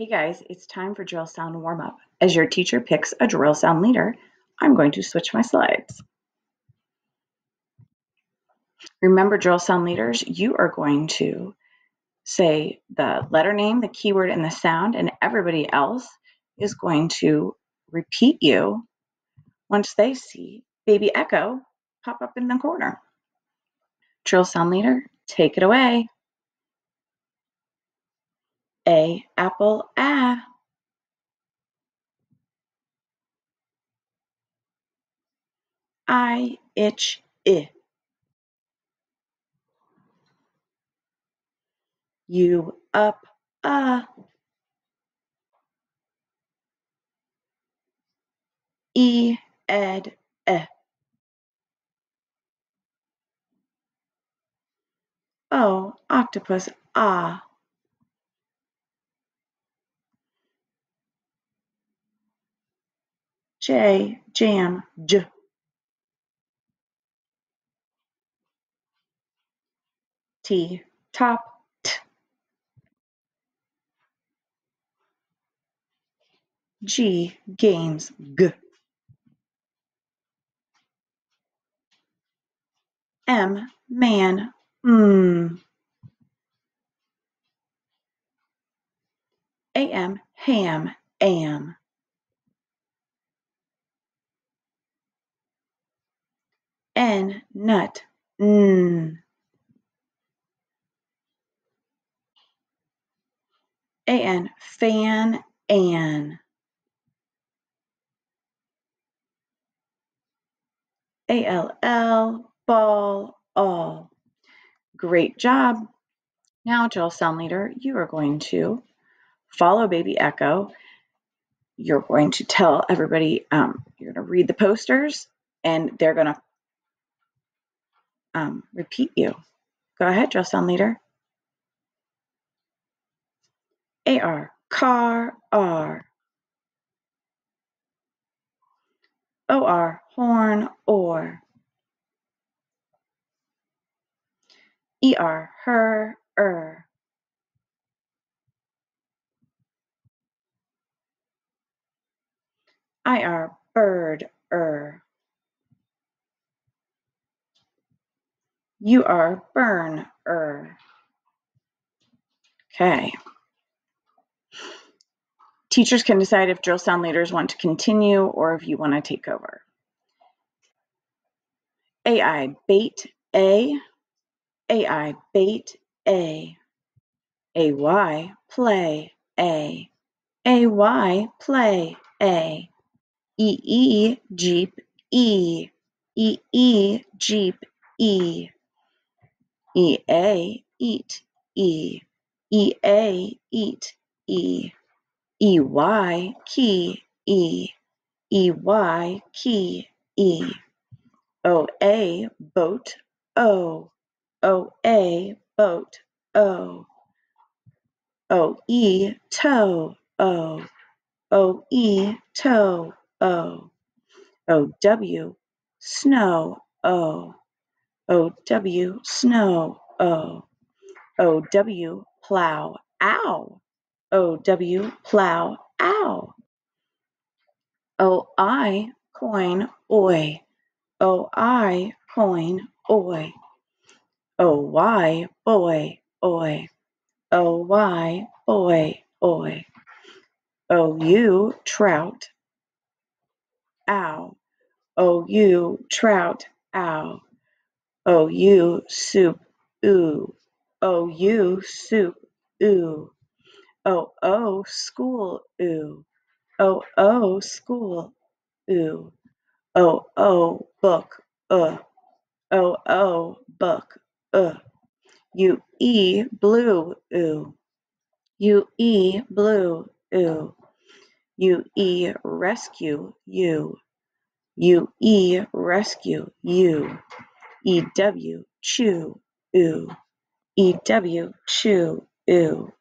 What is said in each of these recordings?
Hey guys, it's time for drill sound warm up. As your teacher picks a drill sound leader, I'm going to switch my slides. Remember, drill sound leaders, you are going to say the letter name, the keyword, and the sound, and everybody else is going to repeat you once they see baby echo pop up in the corner. Drill sound leader, take it away. A, apple, ah. I, itch, I. You, up, E, ed, eh. O, octopus, ah. J, jam, j. T, top, t. G, games, g. M, man, AM, ham, am. N, nut, n. AN, fan, an. ALL, ball, all. Great job. Now, drill sound leader, you are going to follow baby echo. You're going to tell everybody, you're going to read the posters, and they're going to repeat you. Go ahead, drill sound leader. AR, car, R. OR, horn, or. ER, her, IR, bird, UR, burn, Okay. Teachers can decide if drill sound leaders want to continue or if you want to take over. AI, bait, A. AI, bait, A. AY, play, A. AY, play, A. EE, jeep, E. EE, jeep, E. EA, eat, E. EA, eat, E. EY, key, E. EY, key, E. OA, boat, O. OA, boat, O. OE, toe, O. OE, toe, O. OW, snow, O. OW, snow, O. OW, plow, ow. OW, plow, ow. OI, coin, oi. OI, coin, oi. OY, boy, oi. OY, boy, oi. OU, trout, ow. OU, trout, ow. OU, soup, ooh. OU, soup, ooh. OO, school, ooh. OO, school, ooh. OO, book, OO, book, UE, blue, ooh. UE, blue, ooh. UE, rescue, you. UE, rescue, you. EW, chew, ooh. EW, chew, ooh.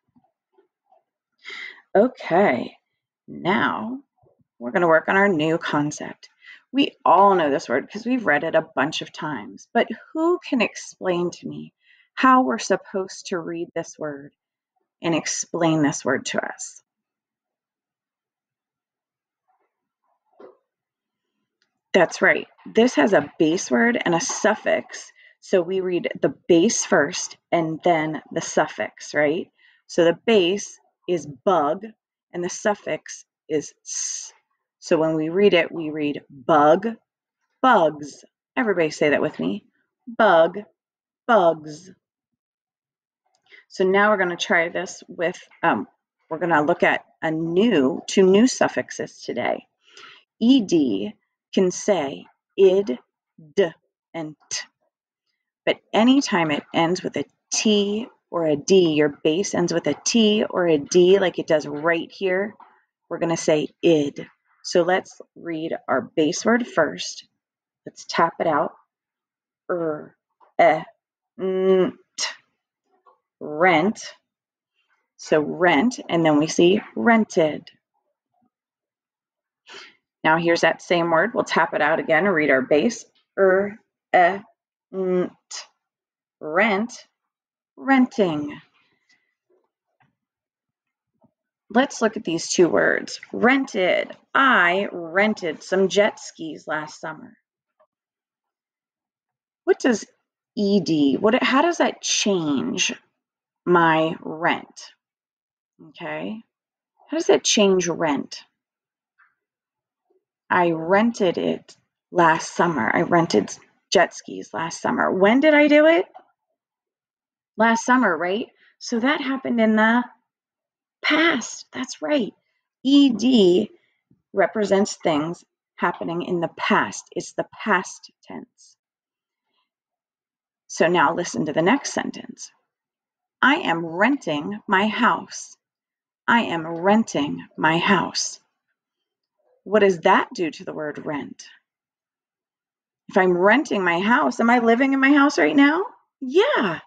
Okay, now we're going to work on our new concept. We all know this word because we've read it a bunch of times, but who can explain to me how we're supposed to read this word and explain this word to us? That's right. This has a base word and a suffix. So we read the base first and then the suffix, right? So the base is bug and the suffix is s. So when we read bug, bugs. Everybody say that with me. Bug, bugs. So now we're going to try this with, we're going to look at two new suffixes today. Ed can say id, d, and t. But anytime it ends with a T or a D, your base ends with a T or a D like it does right here, we're going to say id. So let's read our base word first. Let's tap it out. T, rent. So rent, and then we see rented. Now here's that same word. We'll tap it out again and read our base. Rent, renting. Let's look at these two words. Rented. I rented some jet skis last summer. What does ed, how does that change my rent? Okay. How does that change rent? I rented it last summer. I rented jet skis last summer. When did I do it? Last summer, right? So that happened in the past. That's right. ED represents things happening in the past. It's the past tense. So now listen to the next sentence. I am renting my house. I am renting my house. What does that do to the word rent? If I'm renting my house, am I living in my house right now? Yeah.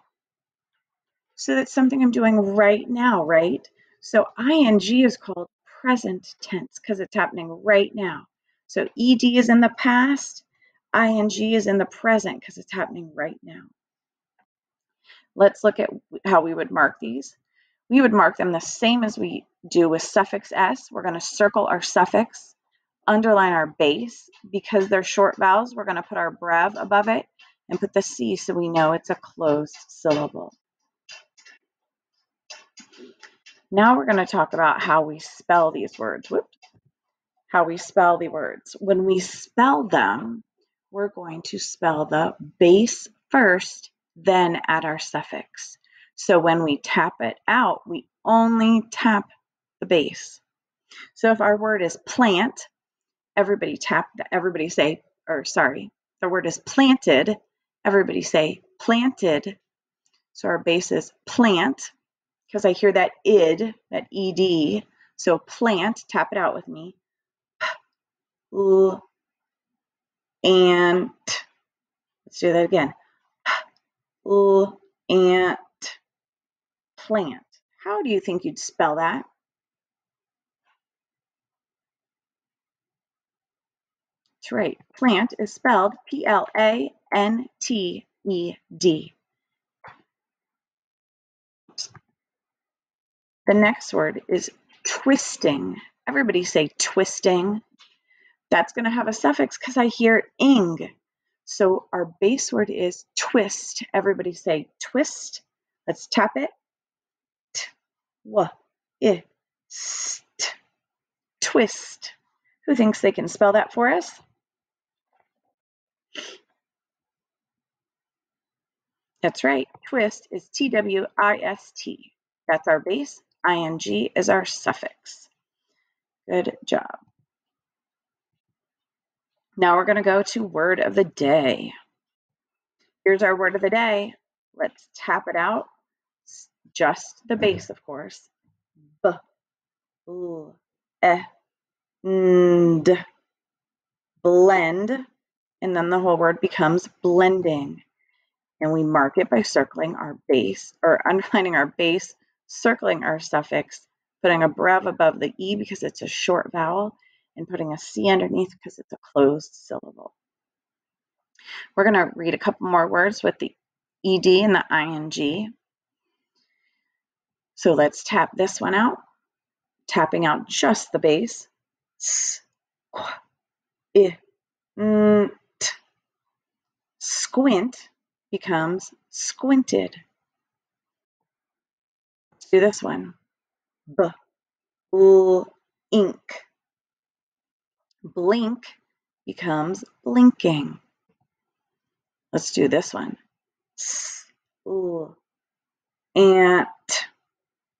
So that's something I'm doing right now, right? So ing is called present tense because it's happening right now. So ed is in the past, ing is in the present because it's happening right now. Let's look at how we would mark these. We would mark them the same as we do with suffix s. We're going to circle our suffix, underline our base. Because they're short vowels, we're going to put our brev above it and put the C so we know it's a closed syllable. Now we're going to talk about how we spell these words. How we spell the words. When we spell them, we're going to spell the base first, then add our suffix. So when we tap it out, we only tap the base. So if our word is plant, everybody say, the word is planted, everybody say planted. So our base is plant, because I hear that id, that ed. So plant, tap it out with me. And let's do that again. And plant. How do you think you'd spell that? That's right. Plant is spelled Planted. The next word is twisting. Everybody say twisting. That's going to have a suffix because I hear ing. So our base word is twist. Everybody say twist. Let's tap it. Twist. Who thinks they can spell that for us? That's right. Twist is twist. That's our base. Ing is our suffix. Good job. Now we're going to go to word of the day. Here's our word of the day. Let's tap it out. Just the base, of course. Blend. And then the whole word becomes blending. And we mark it by circling our base, or underlining our base, circling our suffix, putting a brev above the E because it's a short vowel, and putting a C underneath because it's a closed syllable. We're going to read a couple more words with the ED and the ING. So let's tap this one out, tapping out just the base. Squint becomes squinted. Let's do this one. Ink. Blink becomes blinking. Let's do this one. Ant.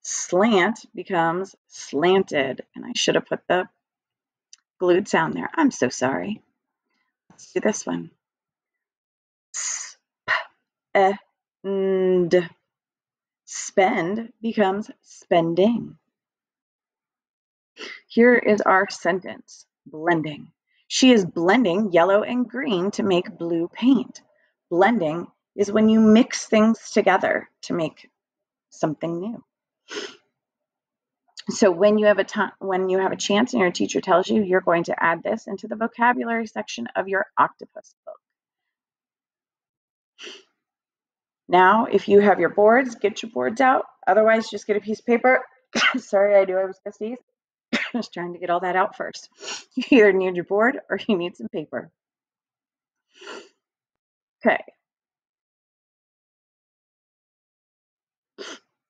Slant becomes slanted. And I should have put the glued sound there. I'm so sorry. Let's do this one. And spend becomes spending. Here is our sentence, blending. She is blending yellow and green to make blue paint. Blending is when you mix things together to make something new. So when you have a chance and your teacher tells you, you're going to add this into the vocabulary section of your octopus book. Now, if you have your boards, get your boards out. Otherwise, just get a piece of paper. Sorry, I was gonna sneeze. Just trying to get all that out first. You either need your board or you need some paper. Okay.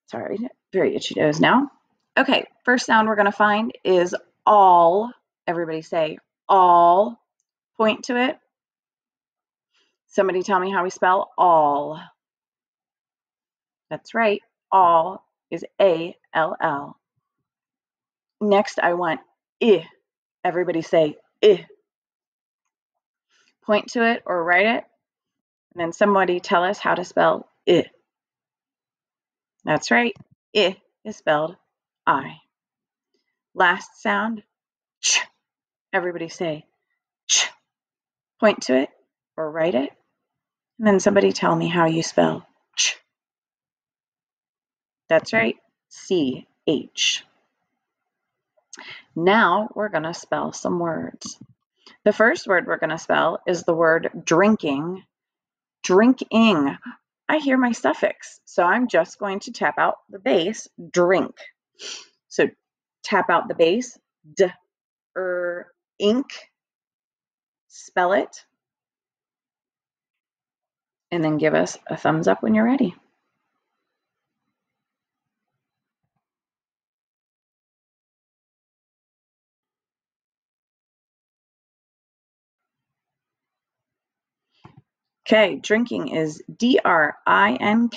Sorry, very itchy nose now. Okay, first sound we're gonna find is all. Everybody say all. Point to it. Somebody tell me how we spell all. That's right, all is A-L-L. Next, I want I. Everybody say I. Point to it or write it, and then somebody tell us how to spell I. That's right, I is spelled I. Last sound, ch. Everybody say ch. Point to it or write it, and then somebody tell me how you spell ch. That's right, C-H. Now we're going to spell some words. The first word we're going to spell is the word drinking. Drinking. I hear my suffix, so I'm just going to tap out the base, drink. So tap out the base, ink, spell it, and then give us a thumbs up when you're ready. Okay, drinking is D-R-I-N-K-I-N-G.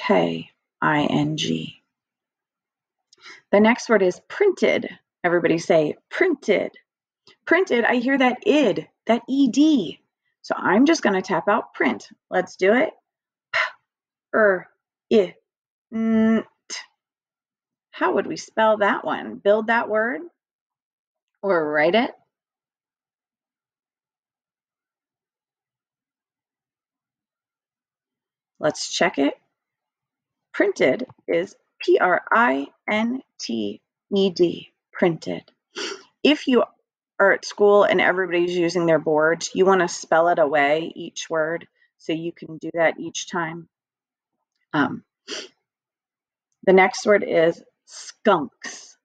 The next word is printed. Everybody say printed. Printed, I hear that id, that ed. So I'm just going to tap out print. Let's do it. I. How would we spell that one? Build that word or write it. Let's check it. Printed is P-R-I-N-T-E-D, printed. If you are at school and everybody's using their boards, you want to spell it away, each word, so you can do that each time. The next word is skunks.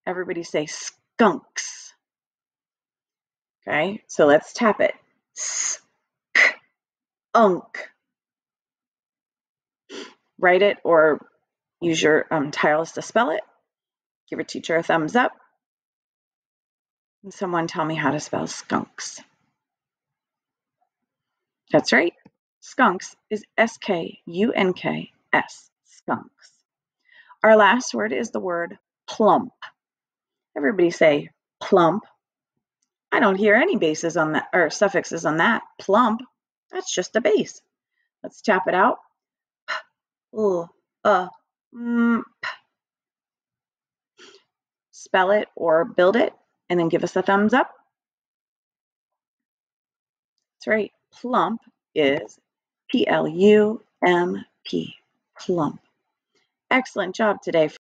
Everybody say skunks. Okay, so let's tap it. Skunk. Write it or use your tiles to spell it. Give your teacher a thumbs up. And someone tell me how to spell skunks. That's right. Skunks is S-K-U-N-K-S. Skunks. Our last word is the word plump. Everybody say plump. I don't hear any bases on that or suffixes on that. Plump. That's just a base. Let's tap it out. Spell it or build it, and then give us a thumbs up. That's right. Plump is P-L-U-M-P. Plump. Excellent job today.